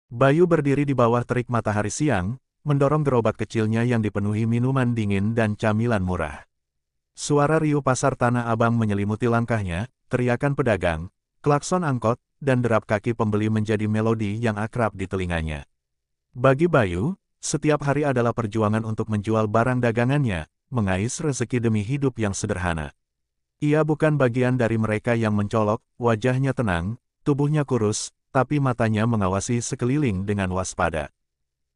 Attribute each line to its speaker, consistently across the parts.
Speaker 1: Bayu berdiri di bawah terik matahari siang, mendorong gerobak kecilnya yang dipenuhi minuman dingin dan camilan murah. Suara riuh pasar Tanah Abang menyelimuti langkahnya, teriakan pedagang, klakson angkot, dan derap kaki pembeli menjadi melodi yang akrab di telinganya. Bagi Bayu, setiap hari adalah perjuangan untuk menjual barang dagangannya, mengais rezeki demi hidup yang sederhana. Ia bukan bagian dari mereka yang mencolok, wajahnya tenang, tubuhnya kurus, tapi matanya mengawasi sekeliling dengan waspada.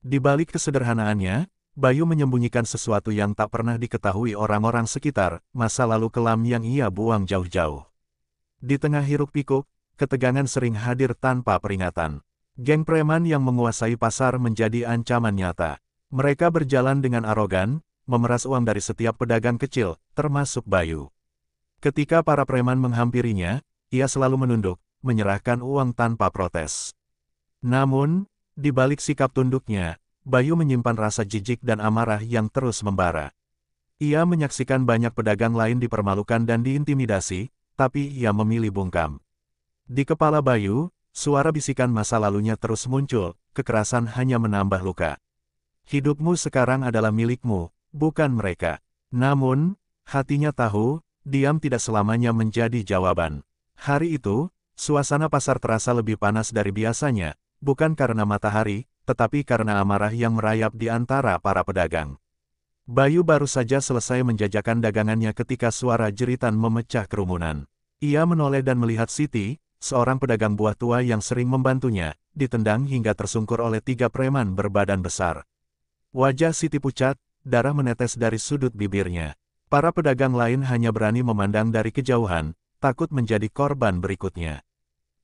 Speaker 1: Di balik kesederhanaannya, Bayu menyembunyikan sesuatu yang tak pernah diketahui orang-orang sekitar, masa lalu kelam yang ia buang jauh-jauh. Di tengah hiruk-pikuk, ketegangan sering hadir tanpa peringatan. Geng preman yang menguasai pasar menjadi ancaman nyata. Mereka berjalan dengan arogan, memeras uang dari setiap pedagang kecil, termasuk Bayu. Ketika para preman menghampirinya, ia selalu menunduk, menyerahkan uang tanpa protes. Namun, di balik sikap tunduknya, Bayu menyimpan rasa jijik dan amarah yang terus membara. Ia menyaksikan banyak pedagang lain dipermalukan dan diintimidasi, tapi ia memilih bungkam. Di kepala Bayu, suara bisikan masa lalunya terus muncul, kekerasan hanya menambah luka. Hidupmu sekarang adalah milikmu, bukan mereka. Namun, hatinya tahu, diam tidak selamanya menjadi jawaban. Hari itu, suasana pasar terasa lebih panas dari biasanya, bukan karena matahari, tetapi karena amarah yang merayap di antara para pedagang. Bayu baru saja selesai menjajakan dagangannya ketika suara jeritan memecah kerumunan. Ia menoleh dan melihat Siti, seorang pedagang buah tua yang sering membantunya, ditendang hingga tersungkur oleh 3 preman berbadan besar. Wajah Siti pucat, darah menetes dari sudut bibirnya. Para pedagang lain hanya berani memandang dari kejauhan, takut menjadi korban berikutnya.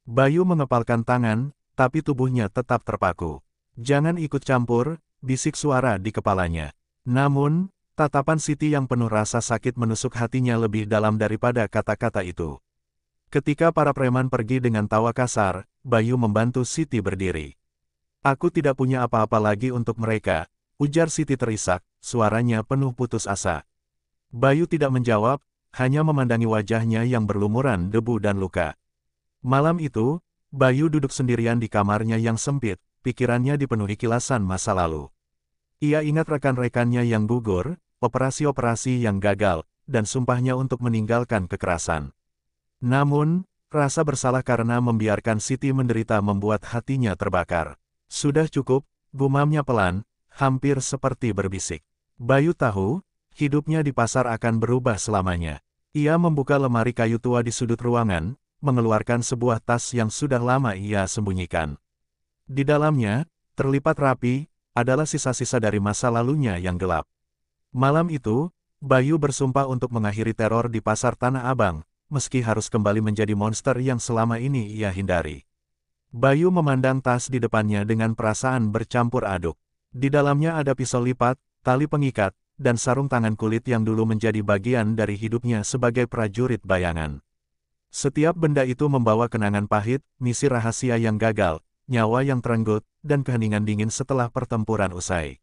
Speaker 1: Bayu mengepalkan tangan, tapi tubuhnya tetap terpaku. Jangan ikut campur, bisik suara di kepalanya. Namun, tatapan Siti yang penuh rasa sakit menusuk hatinya lebih dalam daripada kata-kata itu. Ketika para preman pergi dengan tawa kasar, Bayu membantu Siti berdiri. Aku tidak punya apa-apa lagi untuk mereka, ujar Siti terisak, suaranya penuh putus asa. Bayu tidak menjawab, hanya memandangi wajahnya yang berlumuran debu dan luka. Malam itu, Bayu duduk sendirian di kamarnya yang sempit, pikirannya dipenuhi kilasan masa lalu. Ia ingat rekan-rekannya yang gugur, operasi-operasi yang gagal, dan sumpahnya untuk meninggalkan kekerasan. Namun, rasa bersalah karena membiarkan Siti menderita membuat hatinya terbakar. Sudah cukup, gumamnya pelan, hampir seperti berbisik. Bayu tahu, hidupnya di pasar akan berubah selamanya. Ia membuka lemari kayu tua di sudut ruangan, mengeluarkan sebuah tas yang sudah lama ia sembunyikan. Di dalamnya, terlipat rapi, adalah sisa-sisa dari masa lalunya yang gelap. Malam itu, Bayu bersumpah untuk mengakhiri teror di pasar Tanah Abang, meski harus kembali menjadi monster yang selama ini ia hindari. Bayu memandang tas di depannya dengan perasaan bercampur aduk. Di dalamnya ada pisau lipat, tali pengikat, dan sarung tangan kulit yang dulu menjadi bagian dari hidupnya sebagai prajurit bayangan. Setiap benda itu membawa kenangan pahit, misi rahasia yang gagal, nyawa yang terenggut, dan keheningan dingin setelah pertempuran usai.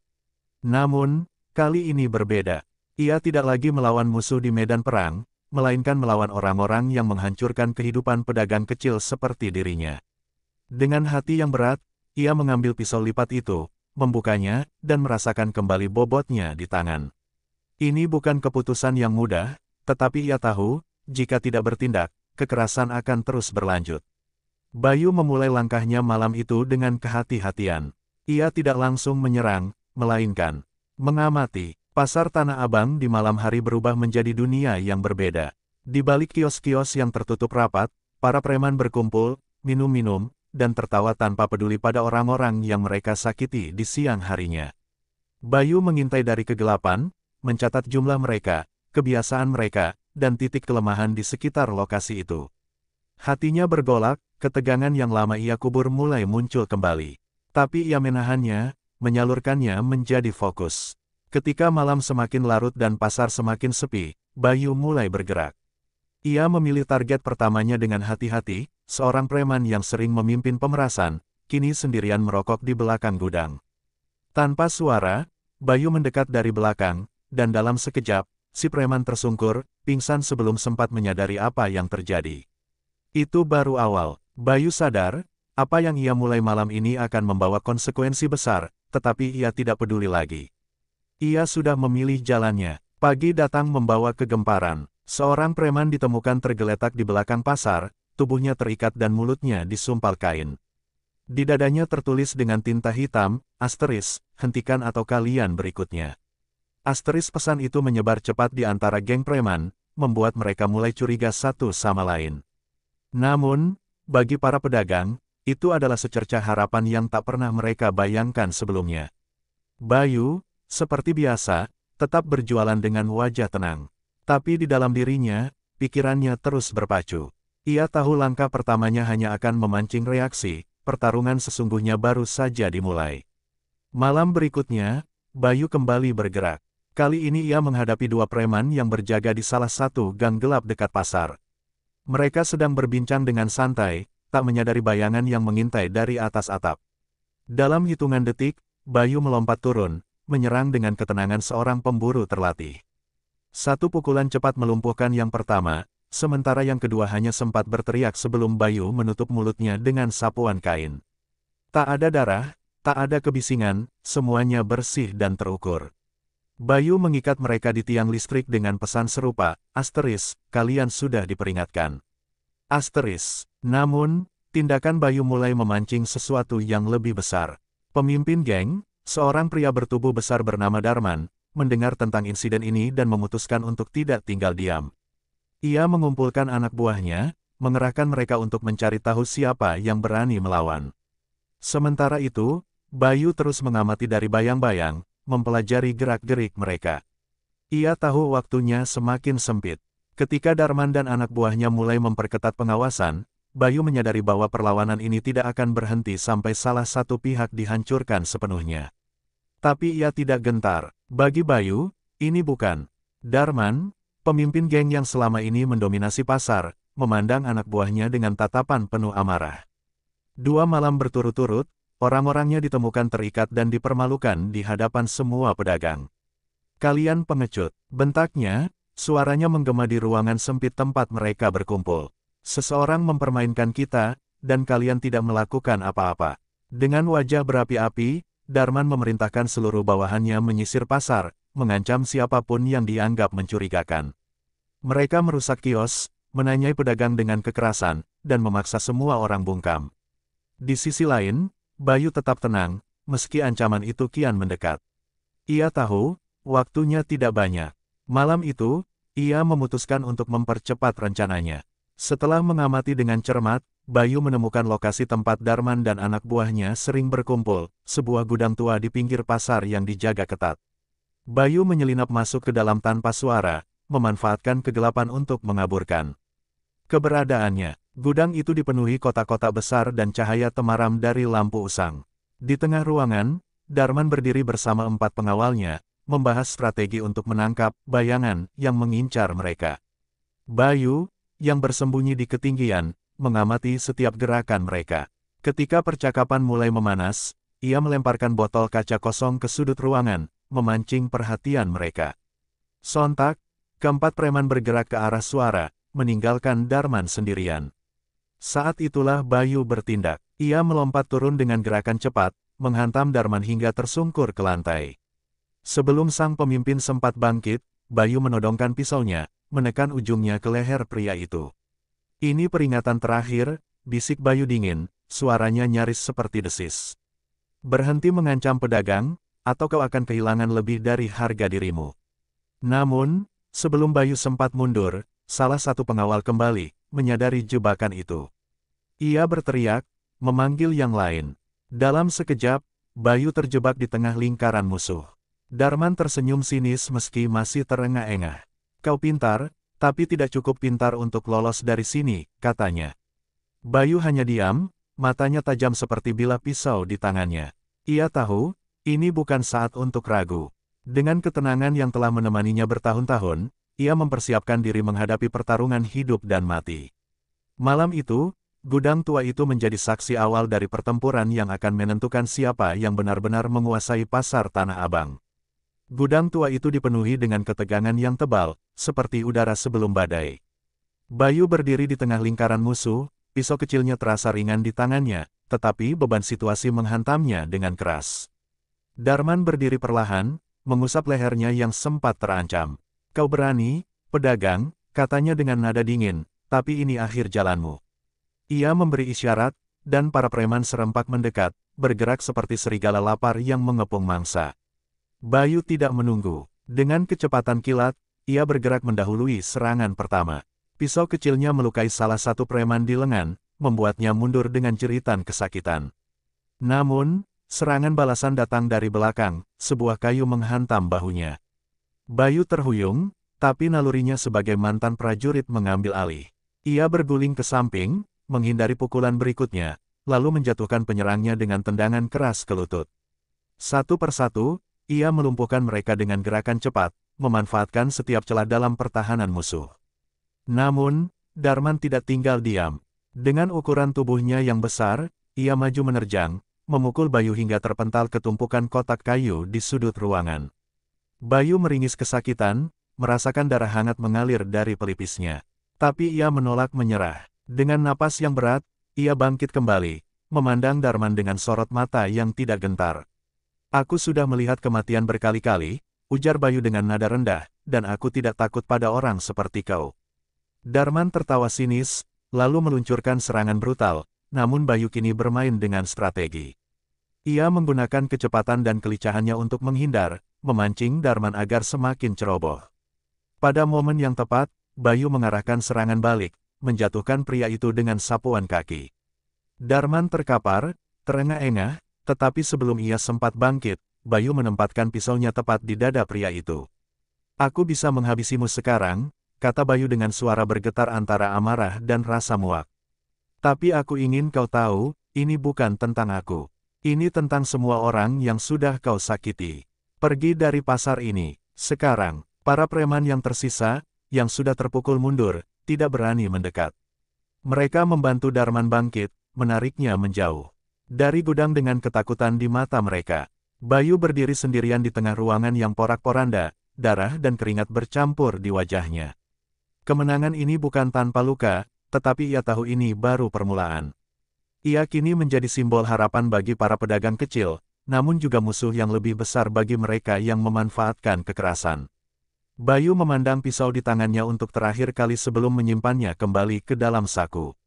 Speaker 1: Namun, kali ini berbeda. Ia tidak lagi melawan musuh di medan perang, melainkan melawan orang-orang yang menghancurkan kehidupan pedagang kecil seperti dirinya. Dengan hati yang berat, ia mengambil pisau lipat itu, membukanya, dan merasakan kembali bobotnya di tangan. Ini bukan keputusan yang mudah, tetapi ia tahu, jika tidak bertindak, kekerasan akan terus berlanjut. Bayu memulai langkahnya malam itu dengan kehati-hatian. Ia tidak langsung menyerang, melainkan mengamati. Pasar Tanah Abang di malam hari berubah menjadi dunia yang berbeda. Di balik kios-kios yang tertutup rapat, para preman berkumpul, minum-minum, dan tertawa tanpa peduli pada orang-orang yang mereka sakiti di siang harinya. Bayu mengintai dari kegelapan, mencatat jumlah mereka, kebiasaan mereka, dan titik kelemahan di sekitar lokasi itu. Hatinya bergolak, ketegangan yang lama ia kubur mulai muncul kembali. Tapi ia menahannya, menyalurkannya menjadi fokus. Ketika malam semakin larut dan pasar semakin sepi, Bayu mulai bergerak. Ia memilih target pertamanya dengan hati-hati, seorang preman yang sering memimpin pemerasan, kini sendirian merokok di belakang gudang. Tanpa suara, Bayu mendekat dari belakang, dan dalam sekejap, si preman tersungkur, pingsan sebelum sempat menyadari apa yang terjadi. Itu baru awal. Bayu sadar, Apa yang ia mulai malam ini akan membawa konsekuensi besar, tetapi ia tidak peduli lagi. Ia sudah memilih jalannya. Pagi datang membawa kegemparan. Seorang preman ditemukan tergeletak di belakang pasar, tubuhnya terikat dan mulutnya disumpal kain. Di dadanya tertulis dengan tinta hitam, asteris, hentikan atau kalian berikutnya. Asteris pesan itu menyebar cepat di antara geng preman, membuat mereka mulai curiga satu sama lain. Namun, bagi para pedagang, itu adalah secercah harapan yang tak pernah mereka bayangkan sebelumnya. Bayu, seperti biasa, tetap berjualan dengan wajah tenang. Tapi di dalam dirinya, pikirannya terus berpacu. Ia tahu langkah pertamanya hanya akan memancing reaksi, pertarungan sesungguhnya baru saja dimulai. Malam berikutnya, Bayu kembali bergerak. Kali ini ia menghadapi dua preman yang berjaga di salah satu gang gelap dekat pasar. Mereka sedang berbincang dengan santai, tak menyadari bayangan yang mengintai dari atas atap. Dalam hitungan detik, Bayu melompat turun, menyerang dengan ketenangan seorang pemburu terlatih. Satu pukulan cepat melumpuhkan yang pertama, sementara yang kedua hanya sempat berteriak sebelum Bayu menutup mulutnya dengan sapuan kain. Tak ada darah, tak ada kebisingan, semuanya bersih dan terukur. Bayu mengikat mereka di tiang listrik dengan pesan serupa, asteris, kalian sudah diperingatkan. Asteris. Namun, tindakan Bayu mulai memancing sesuatu yang lebih besar. Pemimpin geng, seorang pria bertubuh besar bernama Darman, mendengar tentang insiden ini dan memutuskan untuk tidak tinggal diam. Ia mengumpulkan anak buahnya, mengerahkan mereka untuk mencari tahu siapa yang berani melawan. Sementara itu, Bayu terus mengamati dari bayang-bayang, mempelajari gerak-gerik mereka. Ia tahu waktunya semakin sempit. Ketika Darman dan anak buahnya mulai memperketat pengawasan, Bayu menyadari bahwa perlawanan ini tidak akan berhenti sampai salah satu pihak dihancurkan sepenuhnya. Tapi ia tidak gentar. Bagi Bayu, ini bukan. Darman, pemimpin geng yang selama ini mendominasi pasar, memandang anak buahnya dengan tatapan penuh amarah. 2 malam berturut-turut, orang-orangnya ditemukan terikat dan dipermalukan di hadapan semua pedagang. Kalian pengecut, bentaknya, suaranya menggema di ruangan sempit tempat mereka berkumpul. Seseorang mempermainkan kita, dan kalian tidak melakukan apa-apa. Dengan wajah berapi-api, Darman memerintahkan seluruh bawahannya menyisir pasar, mengancam siapapun yang dianggap mencurigakan. Mereka merusak kios, menanyai pedagang dengan kekerasan, dan memaksa semua orang bungkam. Di sisi lain, Bayu tetap tenang, meski ancaman itu kian mendekat. Ia tahu, waktunya tidak banyak. Malam itu, ia memutuskan untuk mempercepat rencananya. Setelah mengamati dengan cermat, Bayu menemukan lokasi tempat Darman dan anak buahnya sering berkumpul, sebuah gudang tua di pinggir pasar yang dijaga ketat. Bayu menyelinap masuk ke dalam tanpa suara, memanfaatkan kegelapan untuk mengaburkan keberadaannya. Gudang itu dipenuhi kotak-kotak besar dan cahaya temaram dari lampu usang. Di tengah ruangan, Darman berdiri bersama 4 pengawalnya, membahas strategi untuk menangkap bayangan yang mengincar mereka. Bayu, yang bersembunyi di ketinggian, mengamati setiap gerakan mereka. Ketika percakapan mulai memanas, ia melemparkan botol kaca kosong ke sudut ruangan, memancing perhatian mereka. Sontak, keempat preman bergerak ke arah suara, meninggalkan Darman sendirian. Saat itulah Bayu bertindak. Ia melompat turun dengan gerakan cepat, menghantam Darman hingga tersungkur ke lantai. Sebelum sang pemimpin sempat bangkit, Bayu menodongkan pisaunya, menekan ujungnya ke leher pria itu. Ini peringatan terakhir, bisik Bayu dingin, suaranya nyaris seperti desis. Berhenti mengancam pedagang, atau kau akan kehilangan lebih dari harga dirimu. Namun, sebelum Bayu sempat mundur, salah satu pengawal kembali menyadari jebakan itu. Ia berteriak, memanggil yang lain. Dalam sekejap, Bayu terjebak di tengah lingkaran musuh. Darman tersenyum sinis meski masih terengah-engah. Kau pintar, tapi tidak cukup pintar untuk lolos dari sini, katanya. Bayu hanya diam, matanya tajam seperti bilah pisau di tangannya. Ia tahu, ini bukan saat untuk ragu. Dengan ketenangan yang telah menemaninya bertahun-tahun, ia mempersiapkan diri menghadapi pertarungan hidup dan mati. Malam itu, gudang tua itu menjadi saksi awal dari pertempuran yang akan menentukan siapa yang benar-benar menguasai pasar Tanah Abang. Gudang tua itu dipenuhi dengan ketegangan yang tebal, seperti udara sebelum badai. Bayu berdiri di tengah lingkaran musuh, pisau kecilnya terasa ringan di tangannya, tetapi beban situasi menghantamnya dengan keras. Darman berdiri perlahan, mengusap lehernya yang sempat terancam. "Kau berani, pedagang," katanya dengan nada dingin, "tapi ini akhir jalanmu." Ia memberi isyarat, dan para preman serempak mendekat, bergerak seperti serigala lapar yang mengepung mangsa. Bayu tidak menunggu. Dengan kecepatan kilat, ia bergerak mendahului serangan pertama. Pisau kecilnya melukai salah satu preman di lengan, membuatnya mundur dengan jeritan kesakitan. Namun, serangan balasan datang dari belakang, sebuah kayu menghantam bahunya. Bayu terhuyung, tapi nalurinya sebagai mantan prajurit mengambil alih. Ia berguling ke samping, menghindari pukulan berikutnya, lalu menjatuhkan penyerangnya dengan tendangan keras ke lutut. Satu persatu, ia melumpuhkan mereka dengan gerakan cepat, memanfaatkan setiap celah dalam pertahanan musuh. Namun, Darman tidak tinggal diam. Dengan ukuran tubuhnya yang besar, ia maju menerjang, memukul Bayu hingga terpental ke tumpukan kotak kayu di sudut ruangan. Bayu meringis kesakitan, merasakan darah hangat mengalir dari pelipisnya. Tapi ia menolak menyerah. Dengan napas yang berat, ia bangkit kembali, memandang Darman dengan sorot mata yang tidak gentar. "Aku sudah melihat kematian berkali-kali," ujar Bayu dengan nada rendah, "dan aku tidak takut pada orang seperti kau." Darman tertawa sinis, lalu meluncurkan serangan brutal, namun Bayu kini bermain dengan strategi. Ia menggunakan kecepatan dan kelicahannya untuk menghindar, memancing Darman agar semakin ceroboh. Pada momen yang tepat, Bayu mengarahkan serangan balik, menjatuhkan pria itu dengan sapuan kaki. Darman terkapar, terengah-engah, tetapi sebelum ia sempat bangkit, Bayu menempatkan pisaunya tepat di dada pria itu. "Aku bisa menghabisimu sekarang," kata Bayu dengan suara bergetar antara amarah dan rasa muak. "Tapi aku ingin kau tahu, ini bukan tentang aku. Ini tentang semua orang yang sudah kau sakiti. Pergi dari pasar ini, sekarang." Para preman yang tersisa, yang sudah terpukul mundur, tidak berani mendekat. Mereka membantu Darman bangkit, menariknya menjauh. Dari gudang dengan ketakutan di mata mereka, Bayu berdiri sendirian di tengah ruangan yang porak-poranda, darah dan keringat bercampur di wajahnya. Kemenangan ini bukan tanpa luka, tetapi ia tahu ini baru permulaan. Ia kini menjadi simbol harapan bagi para pedagang kecil, namun juga musuh yang lebih besar bagi mereka yang memanfaatkan kekerasan. Bayu memandang pisau di tangannya untuk terakhir kali sebelum menyimpannya kembali ke dalam saku.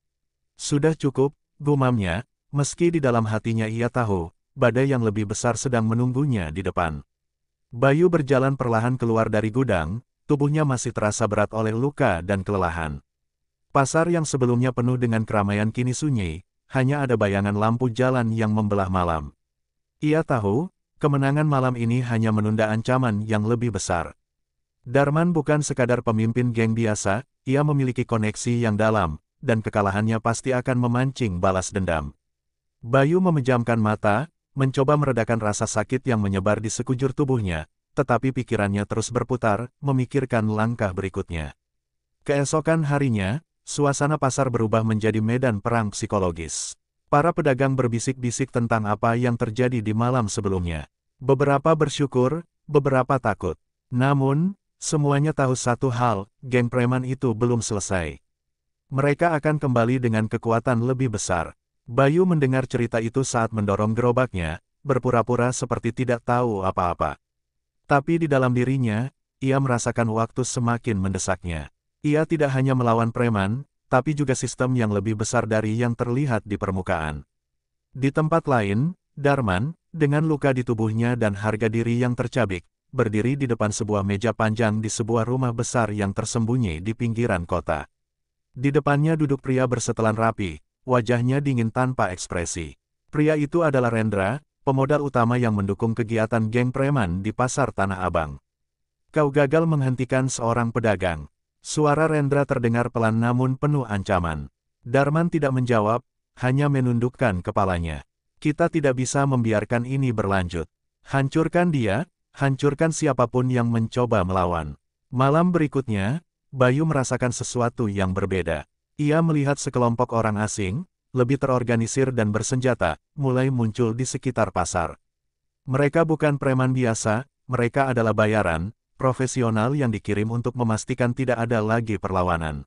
Speaker 1: "Sudah cukup," gumamnya, meski di dalam hatinya ia tahu, badai yang lebih besar sedang menunggunya di depan. Bayu berjalan perlahan keluar dari gudang, tubuhnya masih terasa berat oleh luka dan kelelahan. Pasar yang sebelumnya penuh dengan keramaian kini sunyi, hanya ada bayangan lampu jalan yang membelah malam. Ia tahu, kemenangan malam ini hanya menunda ancaman yang lebih besar. Darman bukan sekadar pemimpin geng biasa, ia memiliki koneksi yang dalam, dan kekalahannya pasti akan memancing balas dendam. Bayu memejamkan mata, mencoba meredakan rasa sakit yang menyebar di sekujur tubuhnya, tetapi pikirannya terus berputar, memikirkan langkah berikutnya. Keesokan harinya, suasana pasar berubah menjadi medan perang psikologis. Para pedagang berbisik-bisik tentang apa yang terjadi di malam sebelumnya. Beberapa bersyukur, beberapa takut. Namun, semuanya tahu satu hal, geng preman itu belum selesai. Mereka akan kembali dengan kekuatan lebih besar. Bayu mendengar cerita itu saat mendorong gerobaknya, berpura-pura seperti tidak tahu apa-apa. Tapi di dalam dirinya, ia merasakan waktu semakin mendesaknya. Ia tidak hanya melawan preman, tapi juga sistem yang lebih besar dari yang terlihat di permukaan. Di tempat lain, Darman, dengan luka di tubuhnya dan harga diri yang tercabik, berdiri di depan sebuah meja panjang di sebuah rumah besar yang tersembunyi di pinggiran kota. Di depannya duduk pria bersetelan rapi, wajahnya dingin tanpa ekspresi. Pria itu adalah Rendra, pemodal utama yang mendukung kegiatan geng preman di pasar Tanah Abang. "Kau gagal menghentikan seorang pedagang." Suara Rendra terdengar pelan namun penuh ancaman. Darman tidak menjawab, hanya menundukkan kepalanya. "Kita tidak bisa membiarkan ini berlanjut. Hancurkan dia, hancurkan siapapun yang mencoba melawan." Malam berikutnya, Bayu merasakan sesuatu yang berbeda. Ia melihat sekelompok orang asing, lebih terorganisir dan bersenjata, mulai muncul di sekitar pasar. Mereka bukan preman biasa, mereka adalah bayaran, profesional yang dikirim untuk memastikan tidak ada lagi perlawanan.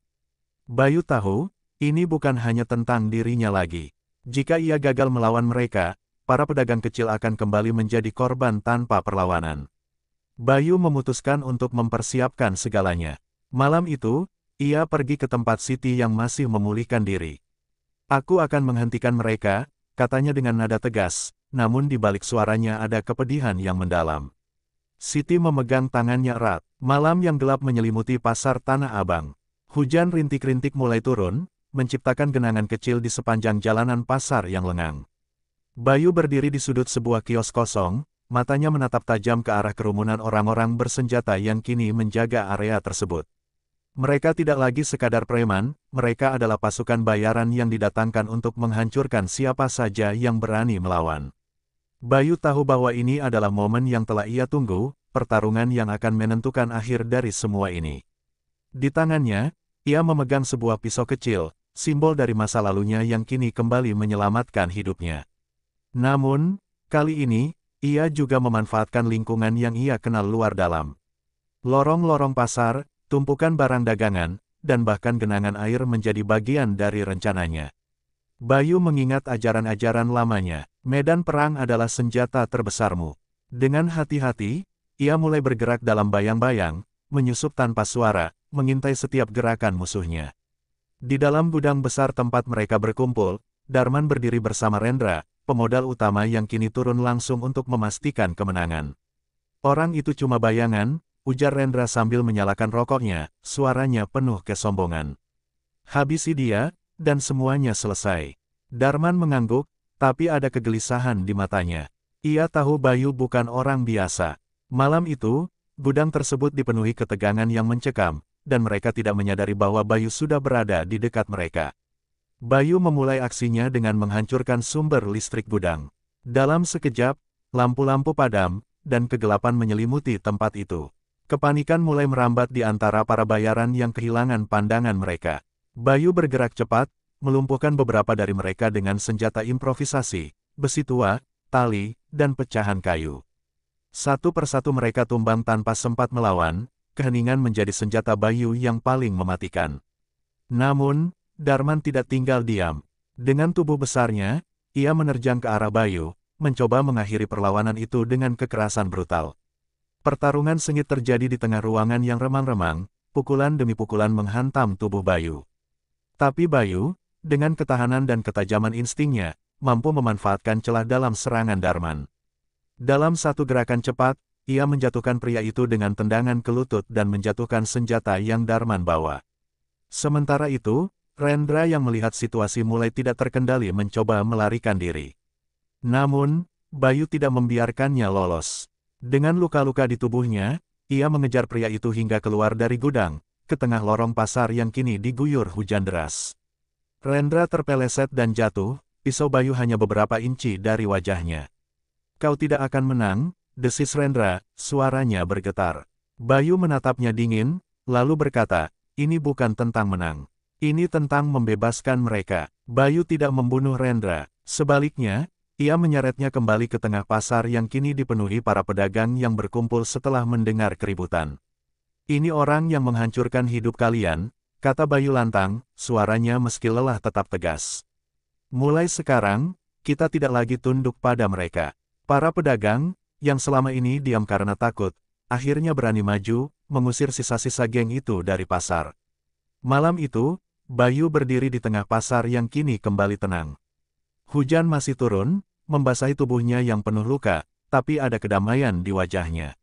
Speaker 1: Bayu tahu, ini bukan hanya tentang dirinya lagi. Jika ia gagal melawan mereka, para pedagang kecil akan kembali menjadi korban tanpa perlawanan. Bayu memutuskan untuk mempersiapkan segalanya. Malam itu, ia pergi ke tempat Siti yang masih memulihkan diri. Aku akan menghentikan mereka, katanya dengan nada tegas, namun di balik suaranya ada kepedihan yang mendalam. Siti memegang tangannya erat. Malam yang gelap menyelimuti pasar Tanah Abang. Hujan rintik-rintik mulai turun, menciptakan genangan kecil di sepanjang jalanan pasar yang lengang. Bayu berdiri di sudut sebuah kios kosong, matanya menatap tajam ke arah kerumunan orang-orang bersenjata yang kini menjaga area tersebut. Mereka tidak lagi sekadar preman, mereka adalah pasukan bayaran yang didatangkan untuk menghancurkan siapa saja yang berani melawan. Bayu tahu bahwa ini adalah momen yang telah ia tunggu, pertarungan yang akan menentukan akhir dari semua ini. Di tangannya, ia memegang sebuah pisau kecil, simbol dari masa lalunya yang kini kembali menyelamatkan hidupnya. Namun, kali ini, ia juga memanfaatkan lingkungan yang ia kenal luar dalam. Lorong-lorong pasar, tumpukan barang dagangan, dan bahkan genangan air menjadi bagian dari rencananya. Bayu mengingat ajaran-ajaran lamanya, medan perang adalah senjata terbesarmu. Dengan hati-hati, ia mulai bergerak dalam bayang-bayang, menyusup tanpa suara, mengintai setiap gerakan musuhnya. Di dalam gudang besar tempat mereka berkumpul, Darman berdiri bersama Rendra, pemodal utama yang kini turun langsung untuk memastikan kemenangan. Orang itu cuma bayangan, ujar Rendra sambil menyalakan rokoknya, suaranya penuh kesombongan. Habisi dia, dan semuanya selesai. Darman mengangguk, tapi ada kegelisahan di matanya. Ia tahu Bayu bukan orang biasa. Malam itu, gudang tersebut dipenuhi ketegangan yang mencekam, dan mereka tidak menyadari bahwa Bayu sudah berada di dekat mereka. Bayu memulai aksinya dengan menghancurkan sumber listrik gudang. Dalam sekejap, lampu-lampu padam, dan kegelapan menyelimuti tempat itu. Kepanikan mulai merambat di antara para bayaran yang kehilangan pandangan mereka. Bayu bergerak cepat, melumpuhkan beberapa dari mereka dengan senjata improvisasi, besi tua, tali, dan pecahan kayu. Satu persatu mereka tumbang tanpa sempat melawan, keheningan menjadi senjata Bayu yang paling mematikan. Namun, Darman tidak tinggal diam. Dengan tubuh besarnya, ia menerjang ke arah Bayu, mencoba mengakhiri perlawanan itu dengan kekerasan brutal. Pertarungan sengit terjadi di tengah ruangan yang remang-remang, pukulan demi pukulan menghantam tubuh Bayu. Tapi Bayu, dengan ketahanan dan ketajaman instingnya, mampu memanfaatkan celah dalam serangan Darman. Dalam satu gerakan cepat, ia menjatuhkan pria itu dengan tendangan ke lutut dan menjatuhkan senjata yang Darman bawa. Sementara itu, Rendra yang melihat situasi mulai tidak terkendali mencoba melarikan diri. Namun, Bayu tidak membiarkannya lolos. Dengan luka-luka di tubuhnya, ia mengejar pria itu hingga keluar dari gudang, ke tengah lorong pasar yang kini diguyur hujan deras. Rendra terpeleset dan jatuh, pisau Bayu hanya beberapa inci dari wajahnya. Kau tidak akan menang, desis Rendra, suaranya bergetar. Bayu menatapnya dingin, lalu berkata, ini bukan tentang menang. Ini tentang membebaskan mereka. Bayu tidak membunuh Rendra. Sebaliknya, ia menyeretnya kembali ke tengah pasar yang kini dipenuhi para pedagang yang berkumpul setelah mendengar keributan. Ini orang yang menghancurkan hidup kalian, kata Bayu lantang, suaranya meski lelah tetap tegas. Mulai sekarang, kita tidak lagi tunduk pada mereka. Para pedagang, yang selama ini diam karena takut, akhirnya berani maju, mengusir sisa-sisa geng itu dari pasar. Malam itu, Bayu berdiri di tengah pasar yang kini kembali tenang. Hujan masih turun, membasahi tubuhnya yang penuh luka, tapi ada kedamaian di wajahnya.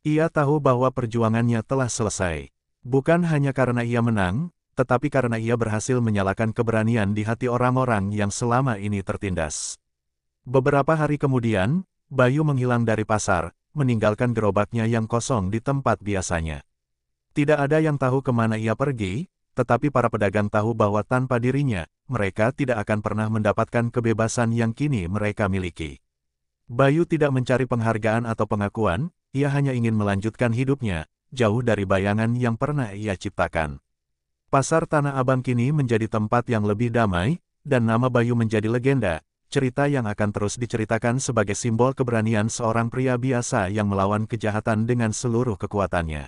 Speaker 1: Ia tahu bahwa perjuangannya telah selesai. Bukan hanya karena ia menang, tetapi karena ia berhasil menyalakan keberanian di hati orang-orang yang selama ini tertindas. Beberapa hari kemudian, Bayu menghilang dari pasar, meninggalkan gerobaknya yang kosong di tempat biasanya. Tidak ada yang tahu kemana ia pergi, tetapi para pedagang tahu bahwa tanpa dirinya, mereka tidak akan pernah mendapatkan kebebasan yang kini mereka miliki. Bayu tidak mencari penghargaan atau pengakuan, ia hanya ingin melanjutkan hidupnya, jauh dari bayangan yang pernah ia ciptakan. Pasar Tanah Abang kini menjadi tempat yang lebih damai, dan nama Bayu menjadi legenda, cerita yang akan terus diceritakan sebagai simbol keberanian seorang pria biasa yang melawan kejahatan dengan seluruh kekuatannya.